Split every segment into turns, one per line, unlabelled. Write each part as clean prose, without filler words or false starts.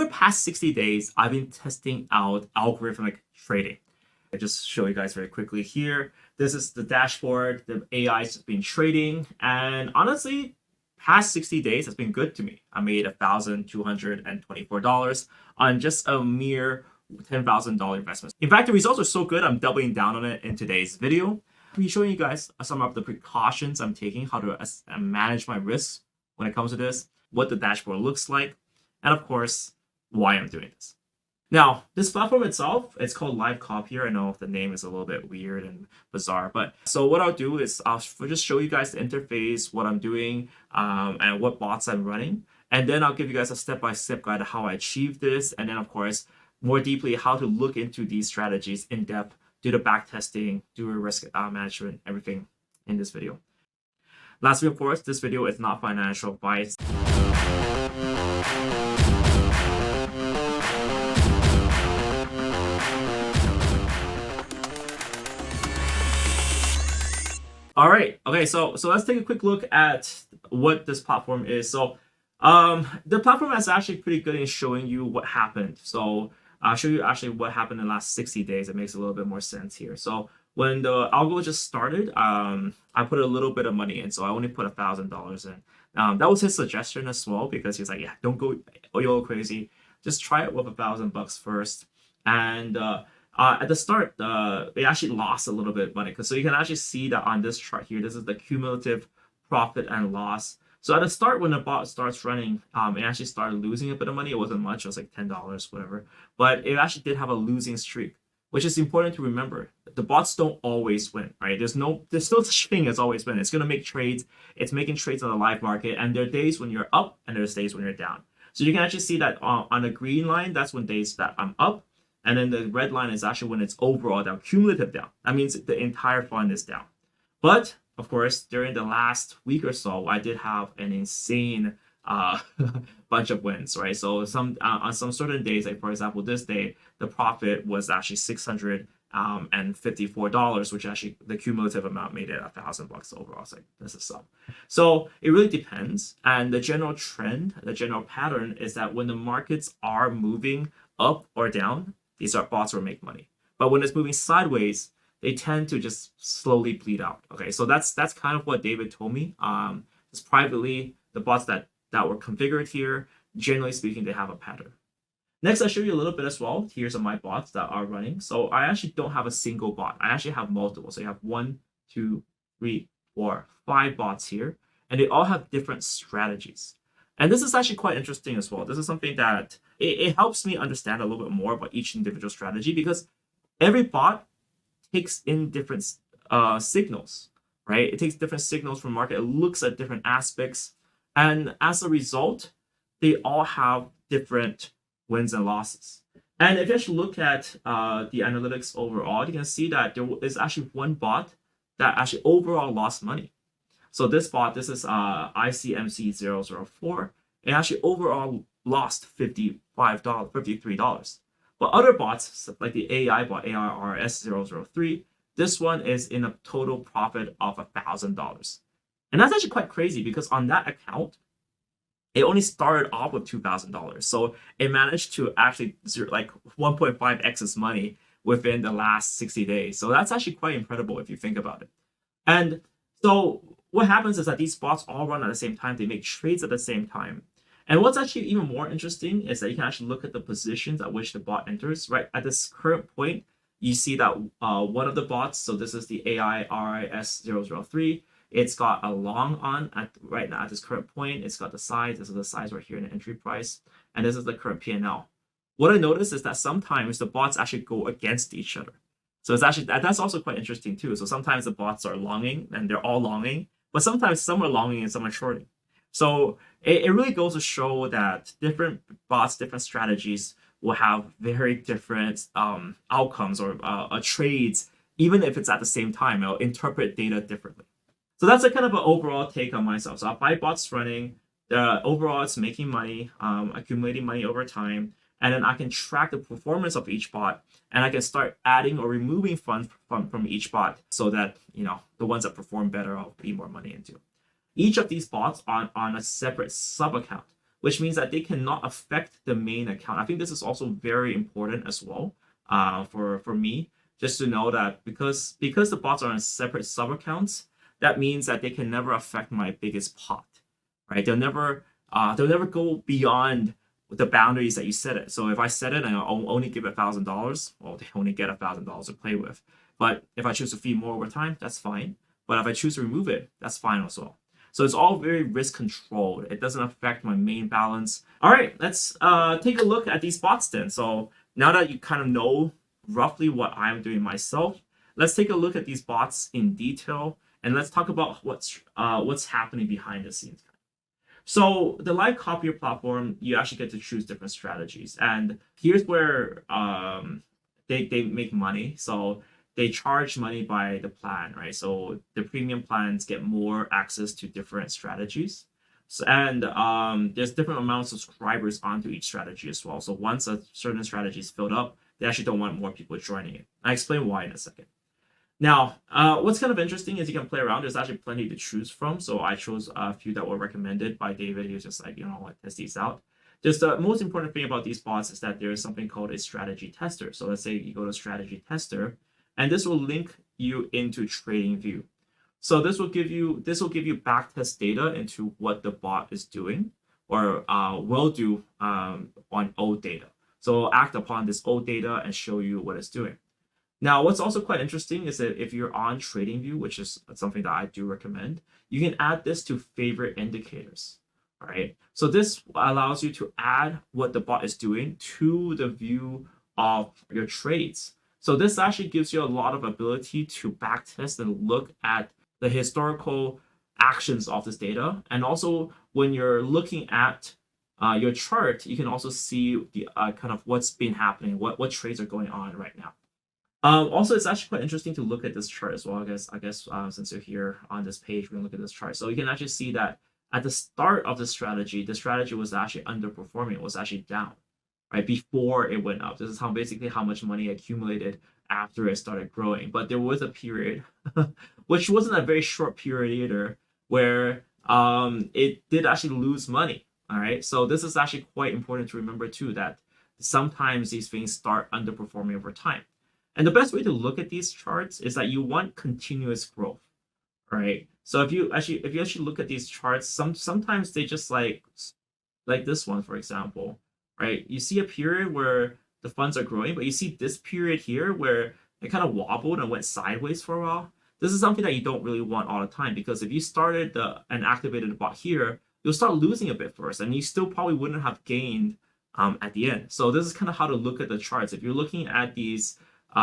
the past 60 days, I've been testing out algorithmic trading. I just show you guys very quickly here. This is the dashboard. The AI has been trading, and honestly, past 60 days has been good to me. I made $1,224 on just a mere $10,000 investment. In fact, the results are so good, I'm doubling down on it in today's video. I'll be showing you guys some of the precautions I'm taking, how to manage my risks when it comes to this, what the dashboard looks like, and of course, why I'm doing this. Now, this platform itself, it's called Live Copier. I know the name is a little bit weird and bizarre, but so what I'll do is I'll just show you guys the interface, what I'm doing, and what bots I'm running. And then I'll give you guys a step-by-step guide of how I achieve this. And then, of course, more deeply, how to look into these strategies in depth, do the back testing, do a risk management, everything in this video. Lastly, of course, this video is not financial advice. All right. Okay. So let's take a quick look at what this platform is. So the platform is actually pretty good in showing you what happened. So I'll show you actually what happened in the last 60 days. It makes a little bit more sense here. So when the algo just started, I put a little bit of money in. So I only put $1,000 in. That was his suggestion as well, because he's like, yeah, don't go YOLO crazy. Just try it with $1,000 first. And at the start, they actually lost a little bit of money. So you can actually see that on this chart here, this is the cumulative profit and loss. So at the start, when the bot starts running, it actually started losing a bit of money. It wasn't much, it was like $10, whatever. But it actually did have a losing streak, which is important to remember. The bots don't always win, right? There's no such thing as always win. It's gonna make trades. It's making trades on the live market, and there are days when you're up, and there's days when you're down. So you can actually see that on the green line, that's when days that I'm up. And then the red line is actually when it's overall down, cumulative down. That means the entire fund is down. But of course, during the last week or so, I did have an insane bunch of wins, right? So on some certain days, like for example, this day, the profit was actually $654, which actually the cumulative amount made it $1,000 overall. It's like, this is some. So it really depends. And the general trend, the general pattern is that when the markets are moving up or down, these bots will make money. But when it's moving sideways, they tend to just slowly bleed out. Okay, so that's kind of what David told me. Just privately, the bots that were configured here, generally speaking, they have a pattern. Next, I'll show you a little bit as well. Here's my bots that are running. So I actually don't have a single bot. I actually have multiple. So you have 1, 2, 3, 4, 5 bots here, and they all have different strategies. And this is actually quite interesting as well. This is something that it helps me understand a little bit more about each individual strategy, because every bot takes in different signals, right? It takes different signals from market. It looks at different aspects. And as a result, they all have different wins and losses. And if you actually look at the analytics overall, you can see that there is actually one bot that actually overall lost money. So this bot, this is ICMC004. It actually overall lost $53. But other bots, like the AI bot, ARRS003, this one is in a total profit of $1,000. And that's actually quite crazy, because on that account, it only started off with $2,000. So it managed to actually like 1.5x its money within the last 60 days. So that's actually quite incredible if you think about it. And so what happens is that these bots all run at the same time. They make trades at the same time. And what's actually even more interesting is that you can actually look at the positions at which the bot enters, right? At this current point, you see that one of the bots, so this is the AIRIS003, it's got a long on right now at this current point. It's got the size. This is the size right here in the entry price. And this is the current P&L. What I noticed is that sometimes the bots actually go against each other. So it's actually, that's also quite interesting too. So sometimes the bots are longing and they're all longing, but sometimes some are longing and some are shorting. So it really goes to show that different bots, different strategies will have very different outcomes or trades, even if it's at the same time. It'll interpret data differently. So that's a kind of an overall take on myself. So I have 5 bots running. Overall, it's making money, accumulating money over time. And then I can track the performance of each bot, and I can start adding or removing funds from each bot so that, the ones that perform better, I'll put more money into. Each of these bots are on a separate sub account, which means that they cannot affect the main account. I think this is also very important as well for me, just to know that because the bots are on separate sub accounts, that means that they can never affect my biggest pot, right? They'll never go beyond the boundaries that you set it. So if I set it and I'll only give it $1,000, well, they only get $1,000 to play with. But if I choose to feed more over time, that's fine. But if I choose to remove it, that's fine also. So it's all very risk controlled. It doesn't affect my main balance. All right, let's take a look at these bots then. So now that you kind of know roughly what I'm doing myself, let's take a look at these bots in detail, and let's talk about what's happening behind the scenes. So the live copier platform, you actually get to choose different strategies, and here's where they make money. So they charge money by the plan, right? So the premium plans get more access to different strategies. So, and there's different amounts of subscribers onto each strategy as well. So once a certain strategy is filled up, they actually don't want more people joining it. I'll explain why in a second. Now, what's kind of interesting is you can play around. There's actually plenty to choose from. So I chose a few that were recommended by David. He was just like, test these out. Just the most important thing about these bots is that there is something called a strategy tester. So let's say you go to strategy tester, and this will link you into TradingView. So this will give you backtest data into what the bot is doing or will do on old data. So it'll act upon this old data and show you what it's doing. Now, what's also quite interesting is that if you're on TradingView, which is something that I do recommend, you can add this to favorite indicators. All right. So this allows you to add what the bot is doing to the view of your trades. So this actually gives you a lot of ability to backtest and look at the historical actions of this data. And also when you're looking at your chart, you can also see the kind of what's been happening, what trades are going on right now. Also, it's actually quite interesting to look at this chart as well. I guess since you're here on this page, we're gonna look at this chart. So you can actually see that at the start of the strategy was actually underperforming. It was actually down, right, before it went up. This is basically how much money accumulated after it started growing. But there was a period, which wasn't a very short period either, where it did actually lose money. All right, so this is actually quite important to remember too, that sometimes these things start underperforming over time. And the best way to look at these charts is that you want continuous growth, right? So if you actually look at these charts, sometimes they just like this one, for example, right? You see a period where the funds are growing, but you see this period here where it kind of wobbled and went sideways for a while. This is something that you don't really want all the time, because if you started and activated the bot here, you'll start losing a bit first, and you still probably wouldn't have gained at the end. So this is kind of how to look at the charts. If you're looking at these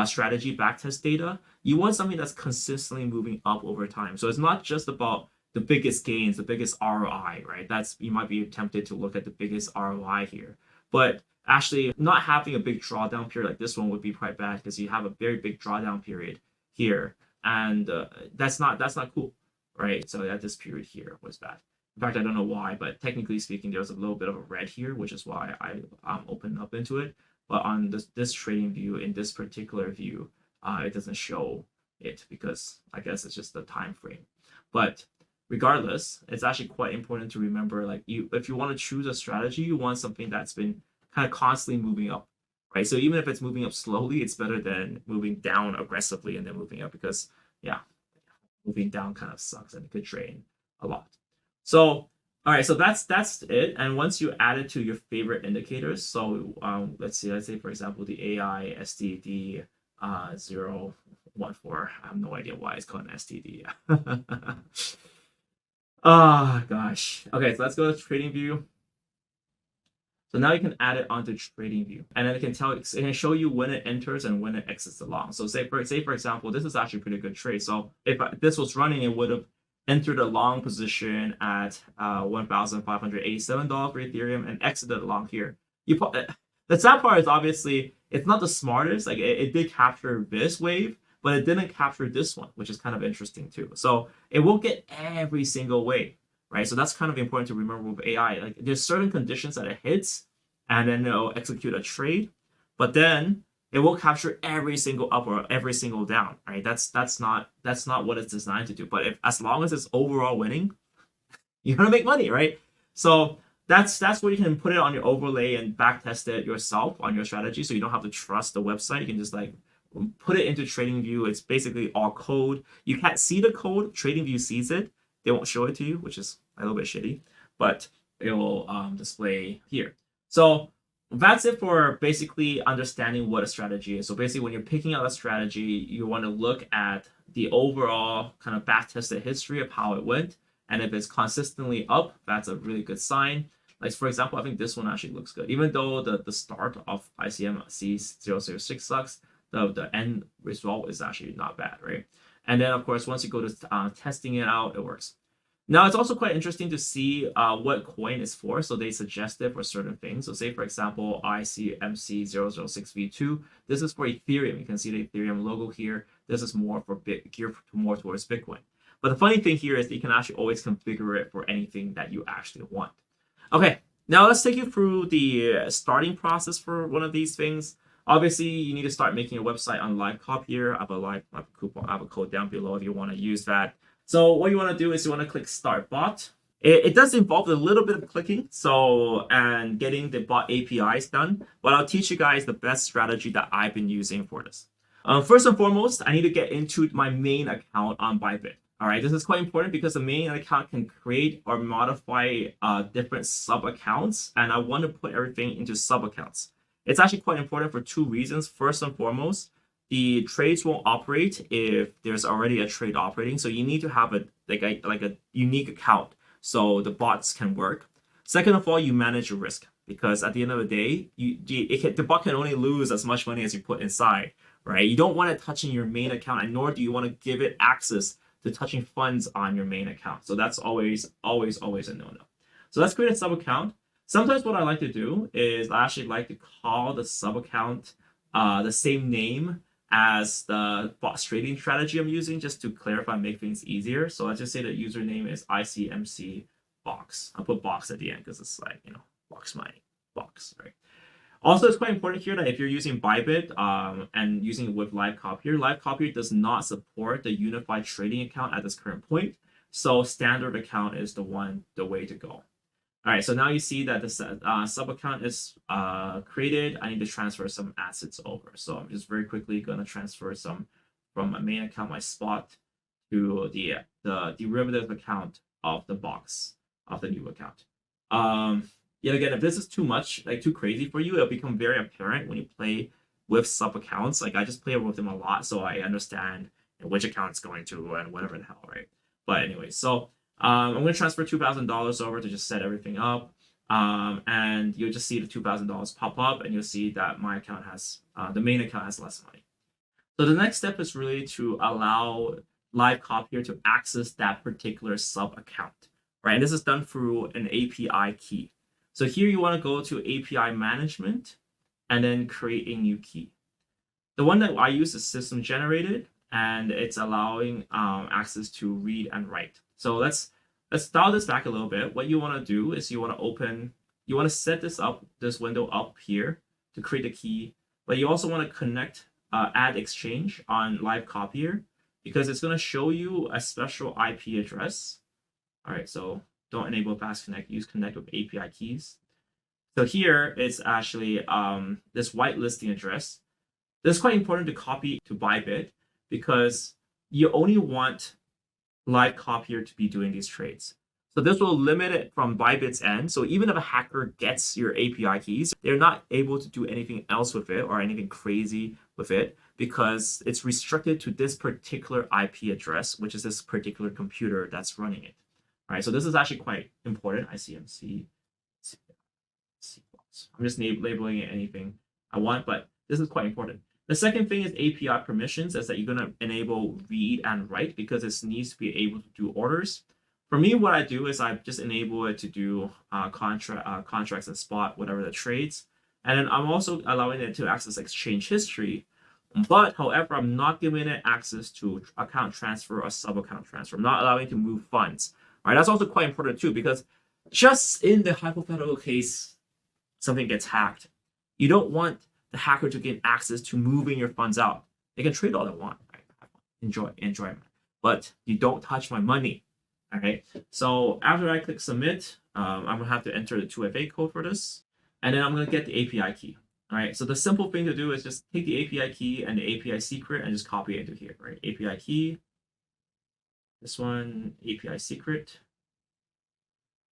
strategy backtest data, you want something that's consistently moving up over time. So it's not just about the biggest gains, the biggest ROI, right? You might be tempted to look at the biggest ROI here, but actually not having a big drawdown period like this one would be quite bad, because you have a very big drawdown period here, and that's not cool, right? So that this period here was bad. In fact, I don't know why, but technically speaking, there's a little bit of a red here, which is why I opened up into it. But on this trading view, in this particular view, it doesn't show it, because I guess it's just the time frame. But regardless, it's actually quite important to remember, like, if you want to choose a strategy, you want something that's been kind of constantly moving up, right? So even if it's moving up slowly, it's better than moving down aggressively and then moving up, because yeah, moving down kind of sucks and it could drain a lot. So all right, so that's it. And once you add it to your favorite indicators, so let's say for example the AI STD 014. I have no idea why it's called an STD. Oh gosh. Okay, so let's go to TradingView. So now you can add it onto TradingView, and then it can show you when it enters and when it exits the long. So say for example, this is actually a pretty good trade. So if this was running, it would have entered a long position at $1,587 for Ethereum and exited along here. The sad part is obviously it's not the smartest. Like it did capture this wave, but it didn't capture this one, which is kind of interesting too. So it won't get every single wave, right? So that's kind of important to remember with AI. Like there's certain conditions that it hits, and then it'll execute a trade, but then it will capture every single up or every single down, right? That's not what it's designed to do. But as long as it's overall winning, you're gonna make money, right? So that's where you can put it on your overlay and back test it yourself on your strategy, so you don't have to trust the website. You can just like put it into TradingView. It's basically all code. You can't see the code. TradingView sees it. They won't show it to you, which is a little bit shitty, but it will display here. So that's it for basically understanding what a strategy is. So basically, when you're picking out a strategy, you want to look at the overall kind of back-tested history of how it went. And if it's consistently up, that's a really good sign. Like, for example, I think this one actually looks good. Even though the start of ICMC 006 sucks, the end result is actually not bad, right? And then, of course, once you go to testing it out, it works. Now, it's also quite interesting to see what coin is for. So they suggest it for certain things. So say, for example, ICMC 006V2. This is for Ethereum. You can see the Ethereum logo here. This is more for geared more towards Bitcoin. But the funny thing here is that you can actually always configure it for anything that you actually want. Okay, now let's take you through the starting process for one of these things. Obviously, you need to start making a website on Live Copier. I have a code down below if you want to use that. So what you want to do is you want to click Start Bot. It does involve a little bit of clicking, and getting the bot APIs done. But I'll teach you guys the best strategy that I've been using for this. First and foremost, I need to get into my main account on Bybit. All right, this is quite important because the main account can create or modify different sub-accounts, and I want to put everything into sub-accounts. It's actually quite important for two reasons. First and foremost, the trades won't operate if there's already a trade operating, so you need to have a unique account so the bots can work. Second of all, you manage your risk because at the end of the day, the bot can only lose as much money as you put inside, right? You don't want it touching your main account, and nor do you want to give it access to touching funds on your main account. So that's always a no-no. So let's create a sub account. Sometimes what I like to do is I actually like to call the sub account the same name as the box trading strategy I'm using, just to clarify and make things easier. So let's just say the username is ICMC box. I'll put box at the end because it's like, Boxmining box, right? Also, it's quite important here that if you're using Bybit and using it with Live Copier does not support the unified trading account at this current point. So standard account is the way to go. All right, so now you see that the sub account is created. I need to transfer some assets over. So I'm just very quickly going to transfer some from my main account, my spot, to the derivative account of the box of the new account. Yet again, if this is too much, too crazy for you, it'll become very apparent when you play with sub accounts. Like I just play with them a lot, so I understand which account it's going to and whatever the hell, right? But anyway, so I'm going to transfer $2,000 over to just set everything up, and you'll just see the $2,000 pop up, and you'll see that my account has the main account has less money. So the next step is really to allow Live Copier to access that particular sub account, right? And this is done through an API key. So here you want to go to API management and then create a new key. The one that I use is system generated, and it's allowing access to read and write. So let's dial this back a little bit. What you want to do is you want to set this window up here to create a key, but you also want to connect add exchange on Live Copier because it's going to show you a special IP address. All right, so don't enable fast connect, use connect with API keys. So here it's actually this whitelisting address. This is quite important to copy to Bybit because you only want Live Copier to be doing these trades. So this will limit it from Bybit's end. So even if a hacker gets your API keys, they're not able to do anything else with it or anything crazy with it because it's restricted to this particular IP address, which is this particular computer that's running it. All right, so this is actually quite important. ICMC. I'm just labeling it anything I want, but this is quite important. The second thing is API permissions, is that you're going to enable read and write because it needs to be able to do orders. For me, what I do is I just enable it to do contracts and spot, whatever the trades. And then I'm also allowing it to access exchange history. But however, I'm not giving it access to account transfer or sub-account transfer. I'm not allowing it to move funds. All right, that's also quite important too, because just in the hypothetical case something gets hacked, you don't want the hacker to get access to moving your funds out. They can trade all they want, right? Enjoy, but you don't touch my money. All right. So after I click submit, I'm gonna have to enter the 2FA code for this, and then I'm gonna get the API key. All right. So the simple thing to do is just take the API key and the API secret and just copy it into here. Right. API key. This one, API secret.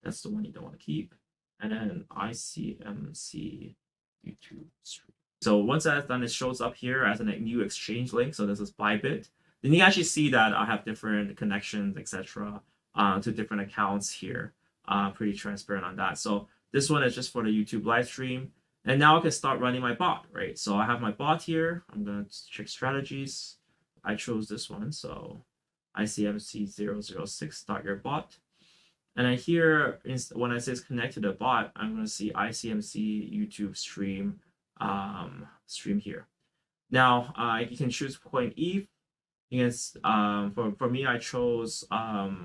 That's the one you don't want to keep. And then ICMC YouTube stream. So once that's done, it shows up here as a new exchange link. So this is Bybit. Then you actually see that I have different connections, etc., to different accounts here. Pretty transparent on that. So this one is just for the YouTube live stream. And now I can start running my bot, right? So I have my bot here. I'm going to check strategies. I chose this one. So ICMC006, start your bot. And then here, when it says connect to the bot, I'm going to see ICMC YouTube stream here. Now, you can choose coin ETH. You can, for me, I chose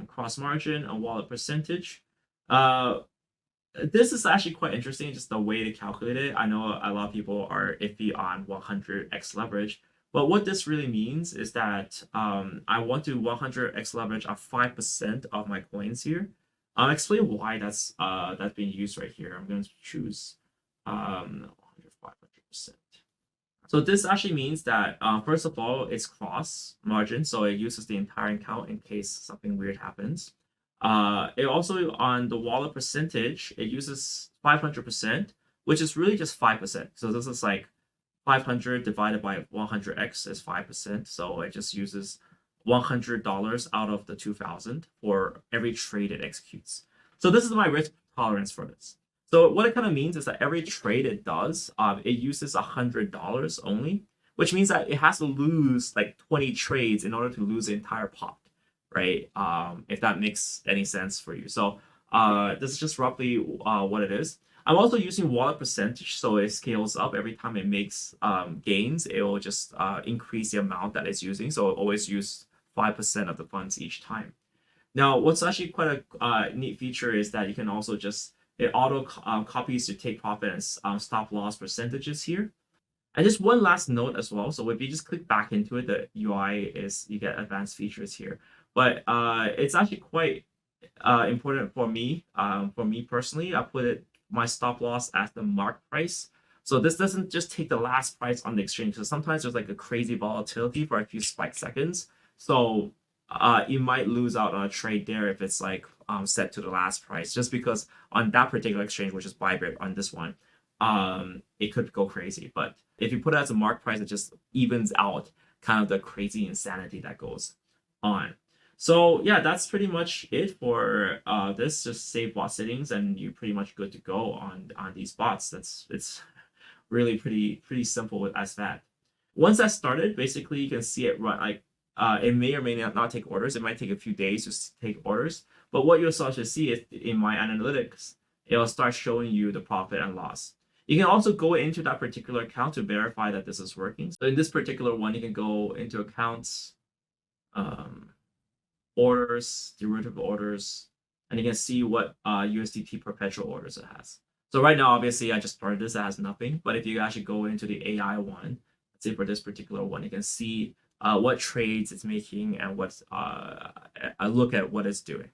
cross margin and wallet percentage. This is actually quite interesting, just the way to calculate it. I know a lot of people are iffy on 100x leverage, but what this really means is that I want to 100x leverage of 5% of my coins here. I'll explain why that's being used right here. I'm going to choose 500%. So this actually means that first of all, it's cross margin, so it uses the entire account in case something weird happens. It also, on the wallet percentage, it uses 500%, which is really just 5%. So this is like 500 divided by 100x is 5%. So it just uses $100 out of the 2,000 for every trade it executes. So this is my risk tolerance for this. So what it kind of means is that every trade it does, it uses $100 only, which means that it has to lose like 20 trades in order to lose the entire pot, right? If that makes any sense for you. So this is just roughly what it is. I'm also using wallet percentage, so it scales up every time it makes gains. It will just increase the amount that it's using. So it always use 5% of the funds each time. Now, what's actually quite a neat feature is that you can also just, it auto copies your take profit and stop loss percentages here. And just one last note as well. So if you just click back into it, the UI is, you get advanced features here. But it's actually quite important for me. For me personally, I put it my stop loss as the mark price. So this doesn't just take the last price on the exchange. So sometimes there's like a crazy volatility for a few spike seconds. So you might lose out on a trade there if it's like set to the last price, just because on that particular exchange, which is Bybit, on this one, it could go crazy. But if you put it as a mark price, it just evens out kind of the crazy insanity that goes on. So yeah, that's pretty much it for this. Just save bot settings and you're pretty much good to go on these bots. It's really pretty simple as that. Once that's started, basically you can see it run like it may or may not take orders. It might take a few days to take orders. But what you'll start to see is in my analytics, it'll start showing you the profit and loss. You can also go into that particular account to verify that this is working. So in this particular one, you can go into accounts, orders, derivative orders, and you can see what USDT perpetual orders it has. So right now, obviously, I just started this, it has nothing. But if you actually go into the AI one, let's say for this particular one, you can see what trades it's making and what's a look at what it's doing.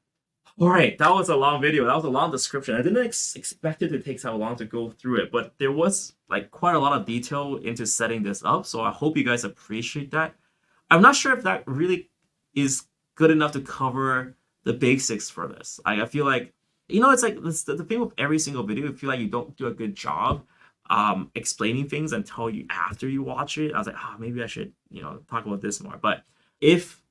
All right, that was a long video. That was a long description. I didn't expect it to take so long to go through it, but there was like quite a lot of detail into setting this up. So I hope you guys appreciate that. I'm not sure if that really is good enough to cover the basics for this. I feel like, you know, it's like the thing with every single video. I feel like you don't do a good job explaining things until you after you watch it. I was like, maybe I should, you know, talk about this more. But if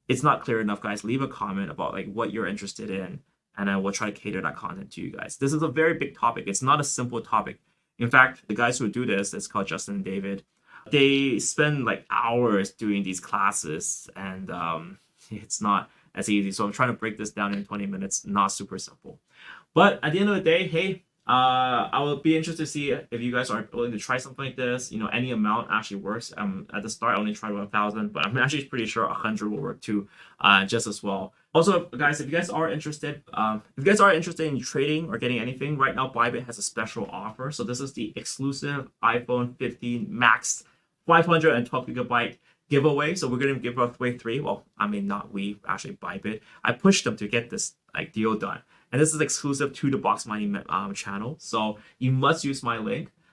it's not clear enough, guys, leave a comment about like what you're interested in, and I will try to cater that content to you guys. This is a very big topic. It's not a simple topic. In fact, the guys who do this, it's called Justin and David. They spend like hours doing these classes, and it's not as easy. So I'm trying to break this down in 20 minutes. Not super simple. But at the end of the day, hey, I will be interested to see if you guys are willing to try something like this. You know, any amount actually works. At the start, I only tried 1,000, but I'm actually pretty sure 100 will work too, just as well. Also, guys, if you guys are interested, in trading or getting anything, right now Bybit has a special offer. So this is the exclusive iPhone 15 Max 512 gigabyte giveaway. So we're gonna give away 3. Well, I mean, not we, actually Bybit. I pushed them to get this like deal done, and this is exclusive to the Boxmining channel. So you must use my link.